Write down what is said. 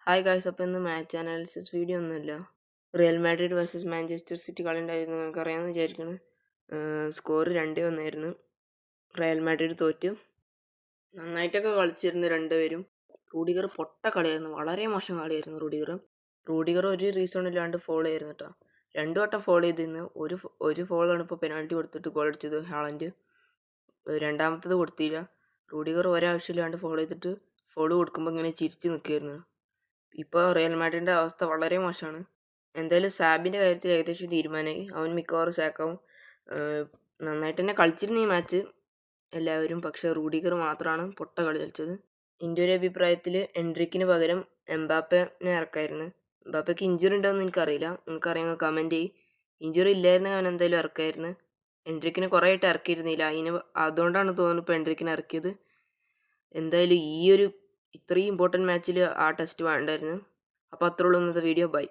Hi guys, അപ്പോൾ ഇന്ന് match analysis video ഒന്നുമില്ല. Real Madrid versus Manchester city കളി ഉണ്ടായിരുന്നു, നിങ്ങൾക്ക് അറിയാമെന്ന് വിചാരിക്കുന്നു. സ്കോർ 2-1 റിയൽ മാഡ്രിഡ് തോറ്റു. നന്നായിട്ടൊക്കെ കളിച്ചിരുന്നു രണ്ടുപേരും. റൂഡിഗർ പൊട്ട കളിയായിരുന്നു, വളരെ മോശം കളിയായിരുന്നു. റൂഡിഗർ ഒരു റീസൺ ഇല്ലാണ്ട് ഫോൾ ചെയ്യായിരുന്നു കേട്ടോ. 2 വട്ടം ഫോൾ ചെയ്തിരുന്നു. ഒരു ഫോളാണ് ഇപ്പോൾ പെനാൾട്ടി കൊടുത്തിട്ട് ഗോൾ അടിച്ചത് ഹാളൻഡ്. രണ്ടാമത്തത് കൊടുത്തില്ല. റൂഡിഗർ ഒരാവശ്യമില്ലാണ്ട് ഫോൾ ചെയ്തിട്ട് ഫോൾ കൊടുക്കുമ്പോൾ ഇങ്ങനെ ചിരിച്ച് നിൽക്കുകയായിരുന്നു. ഇപ്പോൾ റിയൽ മാഡ്രിഡിൻ്റെ അവസ്ഥ വളരെ മോശമാണ്. എന്തായാലും സാബിൻ്റെ കാര്യത്തിൽ ഏകദേശം തീരുമാനമായി. അവൻ മിക്കവാറും സാക്കാവും. നന്നായിട്ട് തന്നെ കളിച്ചിരുന്നു ഈ മാച്ച് എല്ലാവരും. പക്ഷേ റൂഡിഗർ മാത്രമാണ് പൊട്ട കളി കളിച്ചത്. എൻ്റെ ഒരു അഭിപ്രായത്തിൽ എൻട്രിക്കിന് പകരം എംബാപ്പനെ ഇറക്കായിരുന്നു. എംബാപ്പയ്ക്ക് ഇഞ്ചുറി ഉണ്ടോയെന്ന് എനിക്കറിയില്ല, നിങ്ങൾക്കറിയാമെങ്കിൽ കമൻറ്റ് ചെയ്യും. ഇഞ്ചുറി ഇല്ലായിരുന്നെങ്കിൽ അവൻ എന്തായാലും ഇറക്കായിരുന്നു. എൻട്രിക്കിനെ കുറേ ആയിട്ട് ഇറക്കിയിരുന്നില്ല, അതുകൊണ്ടാണ് തോന്നുന്നു ഇപ്പോൾ എൻട്രിക്കിനെ ഇറക്കിയത്. എന്തായാലും ഇത്രയും ഇമ്പോർട്ടൻറ്റ് മാച്ചിൽ ആ ടെസ്റ്റ് വേണ്ടായിരുന്നു. അപ്പോൾ അത്രേ ഉള്ളൂ ഇന്നത്തെ വീഡിയോ. ബൈ.